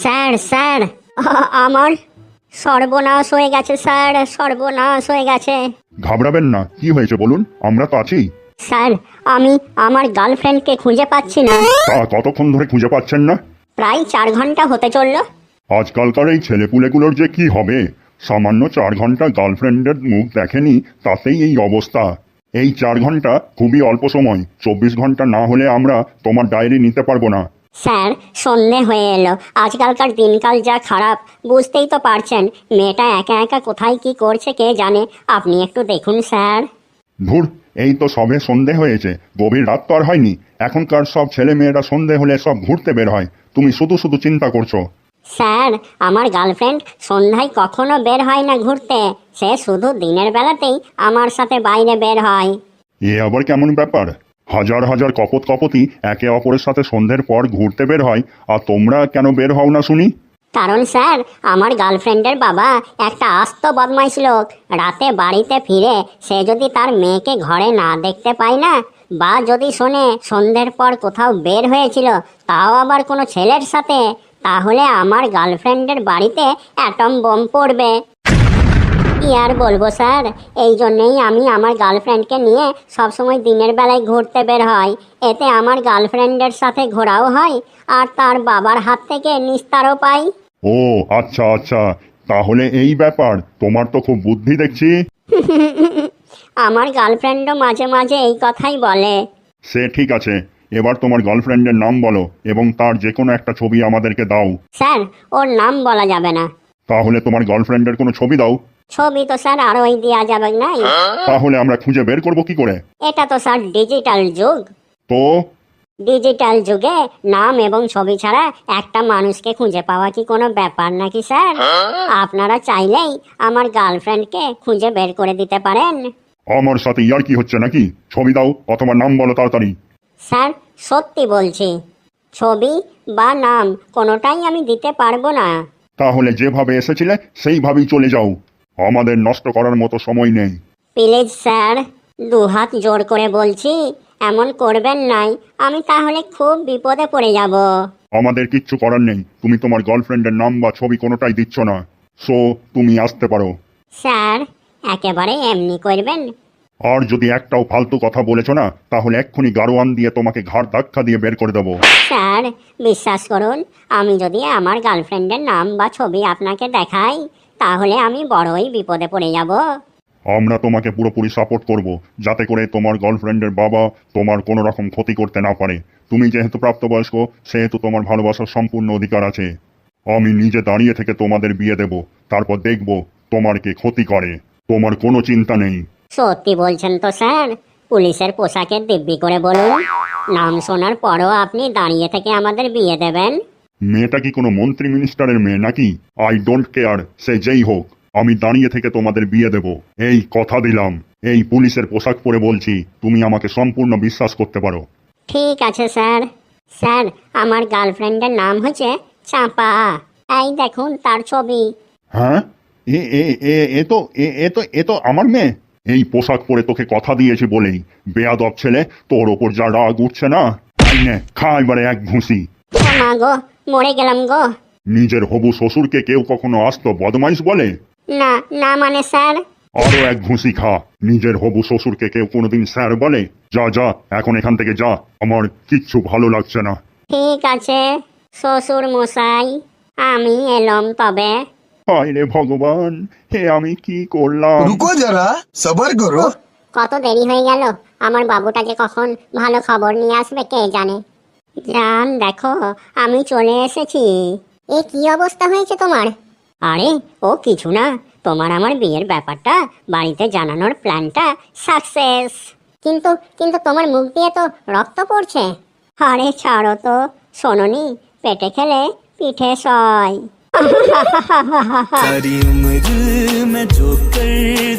Sir sir আমার সর্বনাশ হয়ে গেছে স্যার, সর্বনাশ হয়ে গেছে। ঘাবড়াবেন না, কি হয়েছে বলুন, আমরা তো আছি। স্যার আমি আমার গার্লফ্রেন্ডকে খুঁজে পাচ্ছি না। তা কতক্ষণ ধরে খুঁজে পাচ্ছেন না? প্রায় 4 ঘন্টা হতে চললো। আজকালকার এই ছেলেপুলেগুলোর যে কি হবে, সামান্য 4 ঘন্টা গার্লফ্রেন্ডের মুখ দেখেনি তাতেই এই অবস্থা। এই 4 ঘন্টা খুবই অল্প সময়, 24 ঘন্টা না হলে আমরা তোমার ডায়েরি নিতে পারবো না। স্যার সন্ধে হয়ে এলো, আজকালকার দিনকাল যা খারাপ বুঝতেই তো পারছেন। মেয়েটা একা একা কোথায় কি করছে কে জানে, আপনি একটু দেখুন স্যার। ধুর, এই তো সবে সন্ধে হয়েছে, গভীর রাত তো আর হয়নি। এখনকার সব ছেলে মেয়েরা সন্ধে হলে সব ঘুরতে বের হয়, তুমি শুধু শুধু চিন্তা করছো। স্যার আমার গার্লফ্রেন্ড সন্ধ্যায় কখনো বের হয় না ঘুরতে, সে শুধু দিনের বেলাতেই আমার সাথে বাইরে বের হয়। এ আবার কেমন ব্যাপার? হাজার হাজার কপতি একে অপরের সাথে সন্ধ্যের পর ঘুরতে বের হয়, আর তোমরা কেন বের হও না শুনি? কারণ স্যার আমার গার্লফ্রেন্ডের বাবা একটা আস্ত বদমাইশ লোক। রাতে বাড়িতে ফিরে সে যদি তার মেয়েকে ঘরে না দেখতে পায় না, বা যদি শোনে সন্ধ্যের পর কোথাও বের হয়েছিল, তাও আবার কোনো ছেলের সাথে, তাহলে আমার গার্লফ্রেন্ডের বাড়িতে অ্যাটম বোম পড়বে। কি আর বলবো স্যার, এই জন্যেই আমি আমার গার্লফ্রেন্ডকে নিয়ে সবসময় দিনের বেলায় ঘুরতে বের হয়। এতে আমার গার্লফ্রেন্ডের সাথে ঘোরাও হয়, আর তার বাবার হাত থেকে নিস্তারও পাই। ও আচ্ছা আচ্ছা, তাহলে এই ব্যাপার। তোমার তো খুব বুদ্ধি দেখছি। আমার গার্লফ্রেন্ডও মাঝে মাঝে এই কথাই বলে। সে ঠিক আছে, এবার তোমার গার্লফ্রেন্ডের নাম বলো এবং তার যে কোনো একটা ছবি আমাদেরকে দাও। স্যার ওর নাম বলা যাবে না। তাহলে তোমার গার্লফ্রেন্ডের কোনো ছবি দাও। ছবি তো স্যার আর ওই দেওয়া যাবে নাই। তাহলে আমরা খুঁজে বের করবো কি করে? এটা তো স্যার ডিজিটাল যুগ। তো ডিজিটাল যুগে নাম এবং ছবি ছাড়া একটা মানুষকে খুঁজে পাওয়া কি কোনো ব্যাপার নাকি স্যার? আপনারা চাইলেই আমার গার্লফ্রেন্ডকে খুঁজে বের করে দিতে পারেন। আমার সাথে ইয়ার কি হচ্ছে নাকি? ছবি দাও অথবা নাম বলো তাড়াতাড়ি। স্যার সত্যি বলছি, ছবি বা নাম কোনোটাই আমি দিতে পারবো না। তাহলে যেভাবে এসেছিলে সেইভাবেই চলে যাও, আমাদের নষ্ট করার মতো সময় নেই। প্লিজ স্যার, 2 হাত জোর করে বলছি, এমন করবেন নাই, আমি তাহলে খুব বিপদে পড়ে যাব। আমাদের কিচ্ছু করার নেই, তুমি তোমার গার্লফ্রেন্ডের নাম বা ছবি কোনোটাই দিচ্ছ না, সো তুমি আসতে পারো। স্যার একেবারে এমনি করবেন? আর যদি একটাও ফালতু কথা বলেছো না, তাহলে এক্ষুনি গাড়োয়ান দিয়ে তোমাকে ঘাড় ধাক্কা দিয়ে বের করে দেবো। স্যার বিশ্বাস করুন, আমি যদি আমার গার্লফ্রেন্ডের নাম বা ছবি আপনাকে দেখাই, তাহলে আমি বড়ই বিপদে পড়ে যাব। আমরা তোমাকে পুরোপুরি সাপোর্ট করব, যাতে করে তোমার গার্লফ্রেন্ডের বাবা তোমার কোনো রকম ক্ষতি করতে না পারে। তুমি যেহেতু প্রাপ্তবয়স্ক, সেহেতু তোমার ভালোবাসার সম্পূর্ণ অধিকার আছে। আমি নিজে দাঁড়িয়ে থেকে তোমাদের বিয়ে দেব, তারপর দেখব তোমার কে ক্ষতি করে। তোমার কোনো চিন্তা নেই। সত্যি বলছেন তো স্যার? পুলিশের পোশাকে দিব্যি করে বলুন, নাম শোনার পরও আপনি দাঁড়িয়ে থেকে আমাদের বিয়ে দেবেন? মেয়েটা কি কোনো মন্ত্রী মিনিস্টারের মেয়ে নাকি? আই ডোন্ট কেয়ার, সে যেই হোক, আমি দাঁড়িয়ে থেকে তোমাদের বিয়ে দেব, এই কথা দিলাম। এই পুলিশের পোশাক পরে বলছি, তুমি আমাকে সম্পূর্ণ বিশ্বাস করতে পারো। ঠিক আছে স্যার। স্যার আমার গার্লফ্রেন্ডের নাম হচ্ছে চাঁপা, এই দেখুন তার ছবি। হ্যাঁ, এ এ এ এ তো এ তো আমার মেয়ে। এই পোশাক পরে তোকে কথা দিয়েছি বলেই বেয়াদব ছেলে, তোর ওপর যা রাগ উঠছে না, খা এবারে এক ঘুষি। মা গো, মরে গেলাম গো। নিজের হবু শ্বশুরকে কেউ কখনো আস্ত বদমাইশ বলে? না না মানে স্যার। আরো এক ঘুষি খা। নিজের হবু শ্বশুরকে কেউ কোনোদিন স্যার বলে? যা যা, এখন এখান থেকে যা, আমার কিচ্ছু ভালো লাগছে না। ঠিক আছে শ্বশুর মশাই, আমি এলাম তবে। হায় রে ভগবান, হে আমি কি করলাম? रुको जरा सबर करो। কত দেরি হয়ে গেল, আমার বাবুটা যে কখন ভালো খবর নিয়ে আসবে কে জানে। জান দেখো, আমি চলে এসেছি। এ কি অবস্থা হয়েছে তোমার? আরে ও কিছু না, তোমার আমার বিয়ের ব্যাপারটা বাড়িতে জানানোর প্ল্যানটা সাকসেস। কিন্তু কিন্তু তোমার মুখ দিয়ে তো রক্ত পড়ছে। আরে ছাড়ো তো, শোনোনি, পেটে খেলে পিঠে সয়। सारी उम्र मैं जो कर